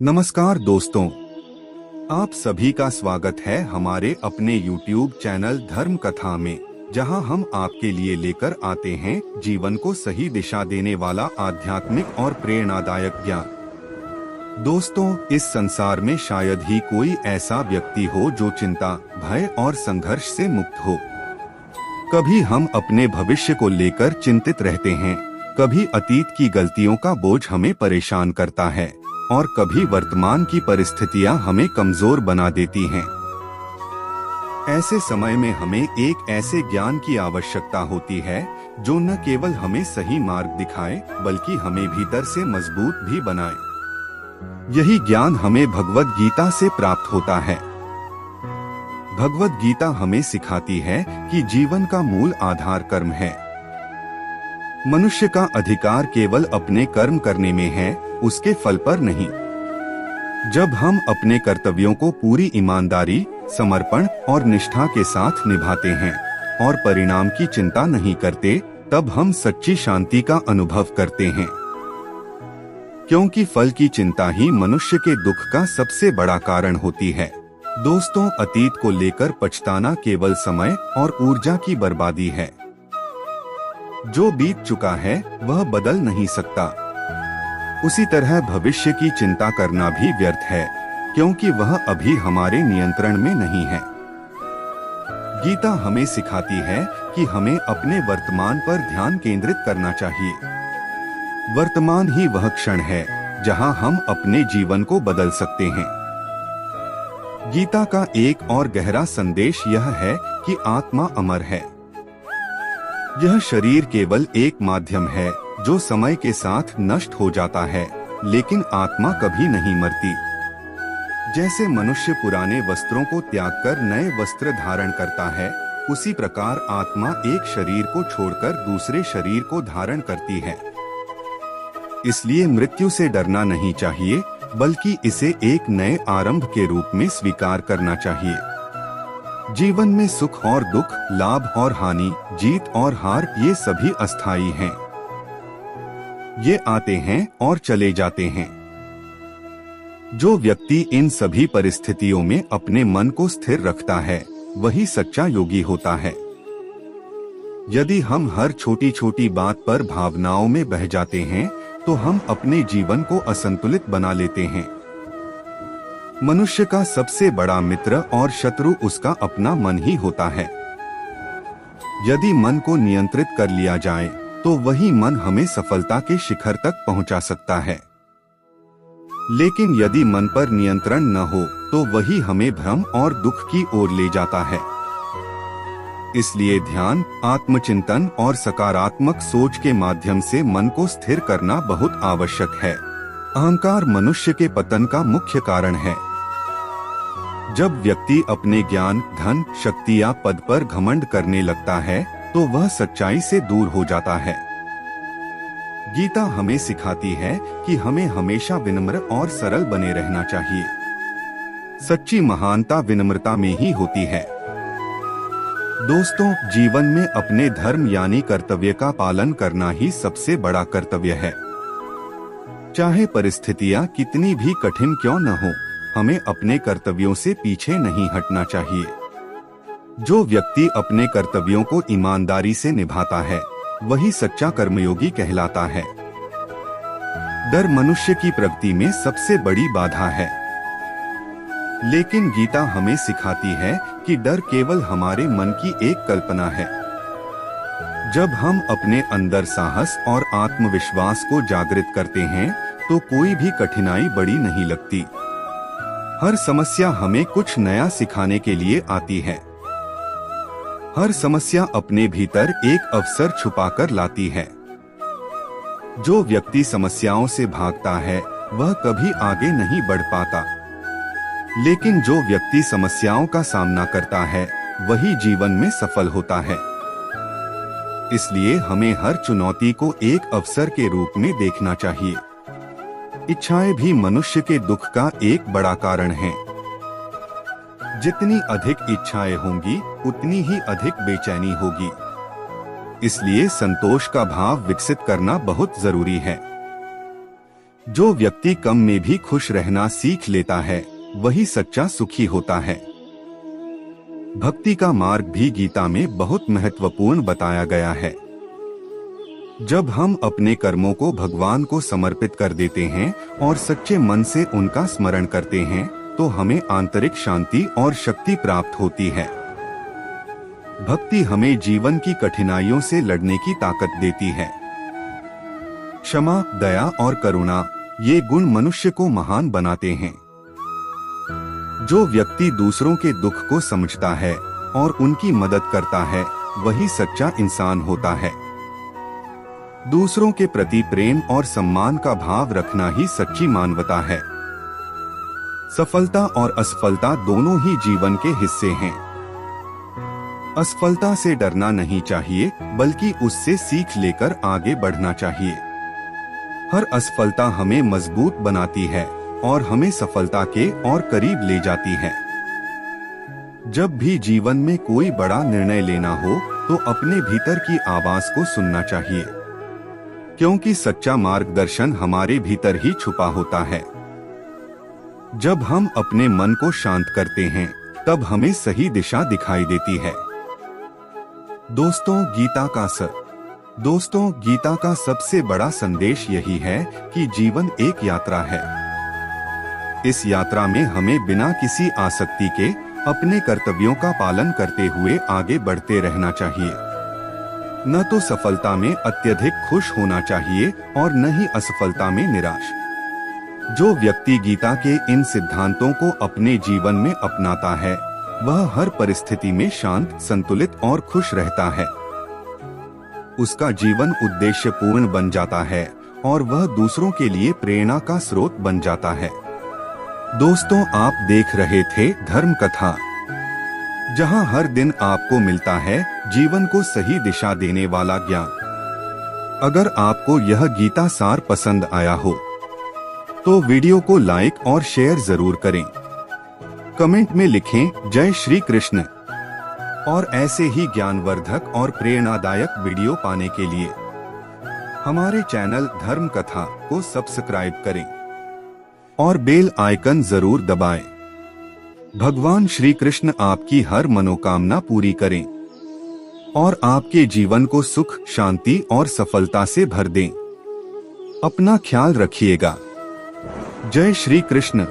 नमस्कार दोस्तों, आप सभी का स्वागत है हमारे अपने YouTube चैनल धर्म कथा में, जहां हम आपके लिए लेकर आते हैं जीवन को सही दिशा देने वाला आध्यात्मिक और प्रेरणादायक ज्ञान। दोस्तों, इस संसार में शायद ही कोई ऐसा व्यक्ति हो जो चिंता, भय और संघर्ष से मुक्त हो। कभी हम अपने भविष्य को लेकर चिंतित रहते हैं, कभी अतीत की गलतियों का बोझ हमें परेशान करता है और कभी वर्तमान की परिस्थितियां हमें कमजोर बना देती हैं। ऐसे समय में हमें एक ऐसे ज्ञान की आवश्यकता होती है जो न केवल हमें सही मार्ग दिखाए बल्कि हमें भीतर से मजबूत भी बनाए। यही ज्ञान हमें भगवद गीता से प्राप्त होता है। भगवद गीता हमें सिखाती है कि जीवन का मूल आधार कर्म है। मनुष्य का अधिकार केवल अपने कर्म करने में है, उसके फल पर नहीं। जब हम अपने कर्तव्यों को पूरी ईमानदारी, समर्पण और निष्ठा के साथ निभाते हैं और परिणाम की चिंता नहीं करते, तब हम सच्ची शांति का अनुभव करते हैं। क्योंकि फल की चिंता ही मनुष्य के दुख का सबसे बड़ा कारण होती है। दोस्तों, अतीत को लेकर पछताना केवल समय और ऊर्जा की बर्बादी है। जो बीत चुका है वह बदल नहीं सकता। उसी तरह भविष्य की चिंता करना भी व्यर्थ है, क्योंकि वह अभी हमारे नियंत्रण में नहीं है। गीता हमें सिखाती है कि हमें अपने वर्तमान पर ध्यान केंद्रित करना चाहिए। वर्तमान ही वह क्षण है जहां हम अपने जीवन को बदल सकते हैं। गीता का एक और गहरा संदेश यह है कि आत्मा अमर है। यह शरीर केवल एक माध्यम है जो समय के साथ नष्ट हो जाता है, लेकिन आत्मा कभी नहीं मरती। जैसे मनुष्य पुराने वस्त्रों को त्याग कर नए वस्त्र धारण करता है, उसी प्रकार आत्मा एक शरीर को छोड़कर दूसरे शरीर को धारण करती है। इसलिए मृत्यु से डरना नहीं चाहिए, बल्कि इसे एक नए आरंभ के रूप में स्वीकार करना चाहिए। जीवन में सुख और दुख, लाभ और हानि, जीत और हार, ये सभी अस्थायी हैं। ये आते हैं और चले जाते हैं। जो व्यक्ति इन सभी परिस्थितियों में अपने मन को स्थिर रखता है, वही सच्चा योगी होता है। यदि हम हर छोटी छोटी बात पर भावनाओं में बह जाते हैं, तो हम अपने जीवन को असंतुलित बना लेते हैं। मनुष्य का सबसे बड़ा मित्र और शत्रु उसका अपना मन ही होता है। यदि मन को नियंत्रित कर लिया जाए, तो वही मन हमें सफलता के शिखर तक पहुंचा सकता है। लेकिन यदि मन पर नियंत्रण न हो, तो वही हमें भ्रम और दुख की ओर ले जाता है। इसलिए ध्यान, आत्मचिंतन और सकारात्मक सोच के माध्यम से मन को स्थिर करना बहुत आवश्यक है। अहंकार मनुष्य के पतन का मुख्य कारण है। जब व्यक्ति अपने ज्ञान, धन, शक्ति या पद पर घमंड करने लगता है, तो वह सच्चाई से दूर हो जाता है। गीता हमें सिखाती है कि हमें हमेशा विनम्र और सरल बने रहना चाहिए। सच्ची महानता विनम्रता में ही होती है। दोस्तों, जीवन में अपने धर्म यानी कर्तव्य का पालन करना ही सबसे बड़ा कर्तव्य है। चाहे परिस्थितियां कितनी भी कठिन क्यों न हो, हमें अपने कर्तव्यों से पीछे नहीं हटना चाहिए। जो व्यक्ति अपने कर्तव्यों को ईमानदारी से निभाता है, वही सच्चा कर्मयोगी कहलाता है। डर मनुष्य की प्रगति में सबसे बड़ी बाधा है। लेकिन गीता हमें सिखाती है कि डर केवल हमारे मन की एक कल्पना है। जब हम अपने अंदर साहस और आत्मविश्वास को जागृत करते हैं, तो कोई भी कठिनाई बड़ी नहीं लगती। हर समस्या हमें कुछ नया सिखाने के लिए आती है। हर समस्या अपने भीतर एक अवसर छुपाकर लाती है। जो व्यक्ति समस्याओं से भागता है, वह कभी आगे नहीं बढ़ पाता। लेकिन जो व्यक्ति समस्याओं का सामना करता है, वही जीवन में सफल होता है। इसलिए हमें हर चुनौती को एक अवसर के रूप में देखना चाहिए। इच्छाएं भी मनुष्य के दुख का एक बड़ा कारण है। जितनी अधिक इच्छाएं होंगी, उतनी ही अधिक बेचैनी होगी। इसलिए संतोष का भाव विकसित करना बहुत जरूरी है। जो व्यक्ति कम में भी खुश रहना सीख लेता है वही सच्चा सुखी होता है। भक्ति का मार्ग भी गीता में बहुत महत्वपूर्ण बताया गया है। जब हम अपने कर्मों को भगवान को समर्पित कर देते हैं और सच्चे मन से उनका स्मरण करते हैं तो हमें आंतरिक शांति और शक्ति प्राप्त होती है। भक्ति हमें जीवन की कठिनाइयों से लड़ने की ताकत देती है। क्षमा, दया और करुणा ये गुण मनुष्य को महान बनाते हैं। जो व्यक्ति दूसरों के दुख को समझता है और उनकी मदद करता है वही सच्चा इंसान होता है। दूसरों के प्रति प्रेम और सम्मान का भाव रखना ही सच्ची मानवता है। सफलता और असफलता दोनों ही जीवन के हिस्से हैं। असफलता से डरना नहीं चाहिए बल्कि उससे सीख लेकर आगे बढ़ना चाहिए। हर असफलता हमें मजबूत बनाती है और हमें सफलता के और करीब ले जाती है। जब भी जीवन में कोई बड़ा निर्णय लेना हो तो अपने भीतर की आवाज को सुनना चाहिए, क्योंकि सच्चा मार्गदर्शन हमारे भीतर ही छुपा होता है। जब हम अपने मन को शांत करते हैं तब हमें सही दिशा दिखाई देती है। दोस्तों, गीता का सबसे बड़ा संदेश यही है कि जीवन एक यात्रा है। इस यात्रा में हमें बिना किसी आसक्ति के अपने कर्तव्यों का पालन करते हुए आगे बढ़ते रहना चाहिए। न तो सफलता में अत्यधिक खुश होना चाहिए और न ही असफलता में निराश। जो व्यक्ति गीता के इन सिद्धांतों को अपने जीवन में अपनाता है वह हर परिस्थिति में शांत, संतुलित और खुश रहता है। उसका जीवन उद्देश्यपूर्ण बन जाता है और वह दूसरों के लिए प्रेरणा का स्रोत बन जाता है। दोस्तों, आप देख रहे थे धर्म कथा, जहां हर दिन आपको मिलता है जीवन को सही दिशा देने वाला ज्ञान। अगर आपको यह गीता सार पसंद आया हो तो वीडियो को लाइक और शेयर जरूर करें। कमेंट में लिखें जय श्री कृष्ण और ऐसे ही ज्ञानवर्धक और प्रेरणादायक वीडियो पाने के लिए हमारे चैनल धर्म कथा को सब्सक्राइब करें और बेल आइकन जरूर दबाएं। भगवान श्री कृष्ण आपकी हर मनोकामना पूरी करें और आपके जीवन को सुख, शांति और सफलता से भर दें। अपना ख्याल रखिएगा। जय श्री कृष्ण।